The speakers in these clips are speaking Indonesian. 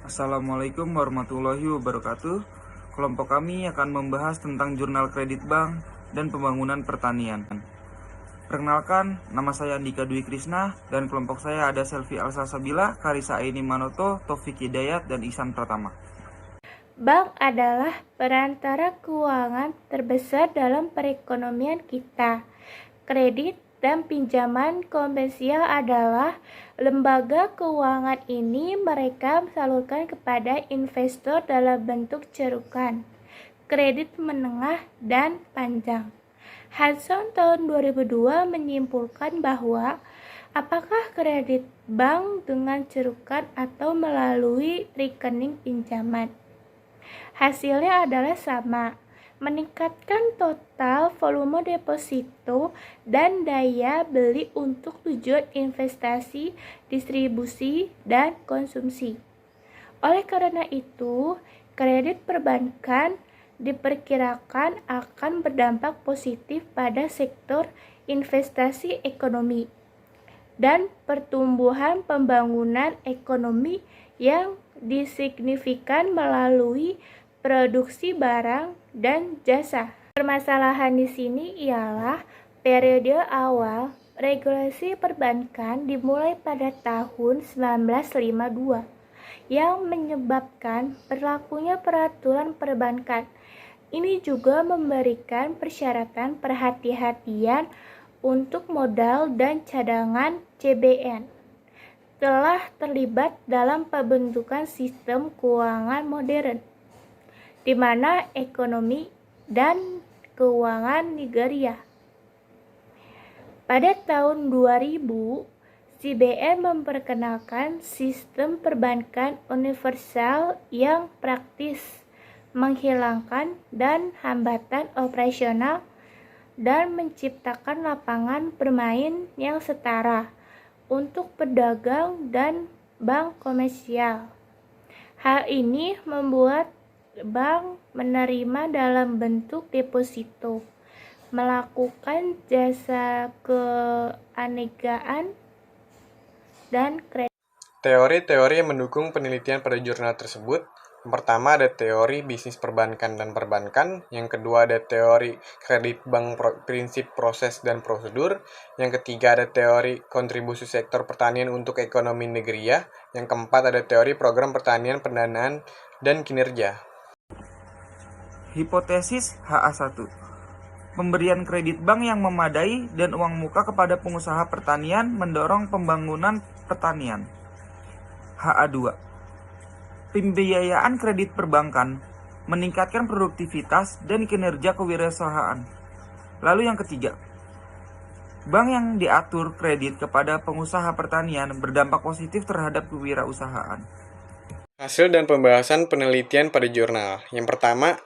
Assalamualaikum warahmatullahi wabarakatuh. Kelompok kami akan membahas tentang jurnal kredit bank dan pembangunan pertanian. Perkenalkan, nama saya Andika Dwi Krisna dan kelompok saya ada Selvi Alsasabila, Karisa Aini Manoto, Taufik Hidayat, dan Ihsan Pratama. Bank adalah perantara keuangan terbesar dalam perekonomian kita. Kredit dan pinjaman komersial adalah lembaga keuangan ini mereka salurkan kepada investor dalam bentuk cerukan, kredit menengah dan panjang. Hudson tahun 2002 menyimpulkan bahwa apakah kredit bank dengan cerukan atau melalui rekening pinjaman, hasilnya adalah sama, meningkatkan total volume deposito dan daya beli untuk tujuan investasi, distribusi, dan konsumsi. Oleh karena itu, kredit perbankan diperkirakan akan berdampak positif pada sektor investasi ekonomi dan pertumbuhan pembangunan ekonomi yang disignifikan melalui produksi barang dan jasa. Permasalahan di sini ialah periode awal regulasi perbankan dimulai pada tahun 1952 yang menyebabkan berlakunya peraturan perbankan. Ini juga memberikan persyaratan perhati-hatian untuk modal dan cadangan CBN telah terlibat dalam pembentukan sistem keuangan modern, di mana ekonomi dan keuangan Nigeria. Pada tahun 2000, CBN memperkenalkan sistem perbankan universal yang praktis, menghilangkan dan hambatan operasional, dan menciptakan lapangan bermain yang setara untuk pedagang dan bank komersial. Hal ini membuat bank menerima dalam bentuk deposito, melakukan jasa keanegaan, dan kredit. Teori-teori yang mendukung penelitian pada jurnal tersebut. Yang pertama ada teori bisnis perbankan dan perbankan, yang kedua ada teori kredit bank prinsip proses dan prosedur, yang ketiga ada teori kontribusi sektor pertanian untuk ekonomi negeriya, yang keempat ada teori program pertanian pendanaan dan kinerja. Hipotesis HA1. Pemberian kredit bank yang memadai dan uang muka kepada pengusaha pertanian mendorong pembangunan pertanian. HA2. Pembiayaan kredit perbankan meningkatkan produktivitas dan kinerja kewirausahaan. Lalu yang ketiga, bank yang diatur kredit kepada pengusaha pertanian berdampak positif terhadap kewirausahaan. Hasil dan pembahasan penelitian pada jurnal. Yang pertama,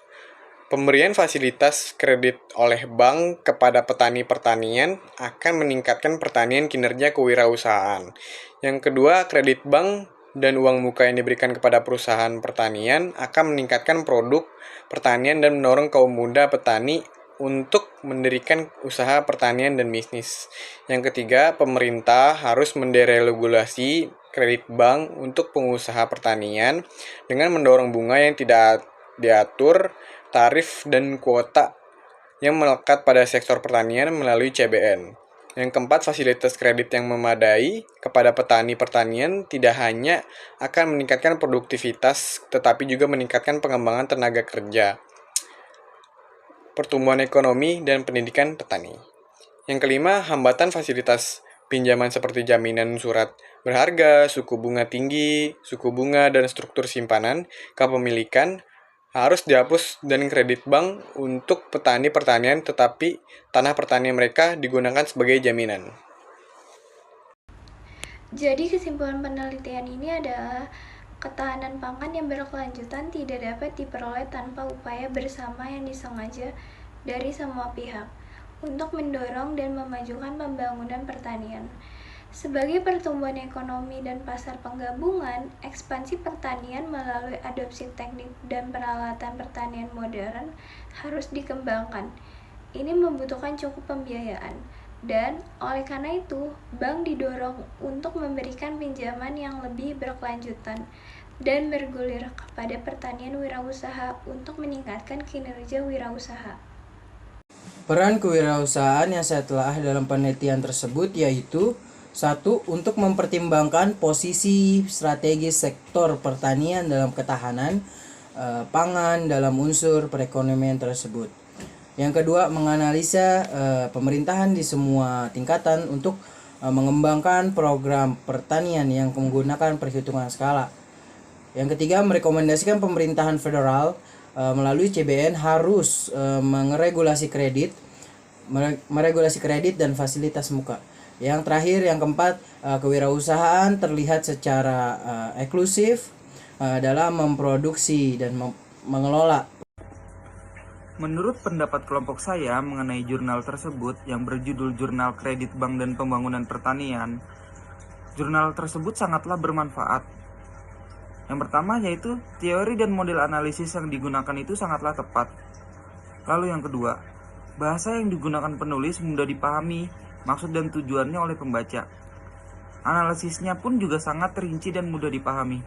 pemberian fasilitas kredit oleh bank kepada petani pertanian akan meningkatkan pertanian kinerja kewirausahaan. Yang kedua, kredit bank dan uang muka yang diberikan kepada perusahaan pertanian akan meningkatkan produk pertanian dan mendorong kaum muda petani untuk mendirikan usaha pertanian dan bisnis. Yang ketiga, pemerintah harus menderegulasi kredit bank untuk pengusaha pertanian dengan mendorong bunga yang tidak diatur, tarif dan kuota yang melekat pada sektor pertanian melalui CBN. Yang keempat, fasilitas kredit yang memadai kepada petani pertanian tidak hanya akan meningkatkan produktivitas, tetapi juga meningkatkan pengembangan tenaga kerja, pertumbuhan ekonomi, dan pendidikan petani. Yang kelima, hambatan fasilitas pinjaman seperti jaminan surat berharga, suku bunga tinggi, suku bunga, dan struktur simpanan kepemilikan harus dihapus dan kredit bank untuk petani pertanian, tetapi tanah pertanian mereka digunakan sebagai jaminan. Jadi kesimpulan penelitian ini adalah ketahanan pangan yang berkelanjutan tidak dapat diperoleh tanpa upaya bersama yang disengaja dari semua pihak untuk mendorong dan memajukan pembangunan pertanian. Sebagai pertumbuhan ekonomi dan pasar penggabungan, ekspansi pertanian melalui adopsi teknik dan peralatan pertanian modern harus dikembangkan. Ini membutuhkan cukup pembiayaan, dan oleh karena itu, bank didorong untuk memberikan pinjaman yang lebih berkelanjutan, dan bergulir kepada pertanian wirausaha untuk meningkatkan kinerja wirausaha. Peran kewirausahaan yang saya telah dalam penelitian tersebut yaitu 1. Untuk mempertimbangkan posisi strategis sektor pertanian dalam ketahanan pangan dalam unsur perekonomian tersebut. Yang kedua, menganalisa pemerintahan di semua tingkatan untuk mengembangkan program pertanian yang menggunakan perhitungan skala. Yang ketiga, merekomendasikan pemerintahan federal melalui CBN harus meregulasi kredit dan fasilitas muka. Yang terakhir, yang keempat, kewirausahaan terlihat secara eksklusif dalam memproduksi dan mengelola. Menurut pendapat kelompok saya mengenai jurnal tersebut yang berjudul Jurnal Kredit Bank dan Pembangunan Pertanian, jurnal tersebut sangatlah bermanfaat. Yang pertama yaitu teori dan model analisis yang digunakan itu sangatlah tepat. Lalu yang kedua, bahasa yang digunakan penulis mudah dipahami maksud dan tujuannya oleh pembaca. Analisisnya pun juga sangat rinci dan mudah dipahami.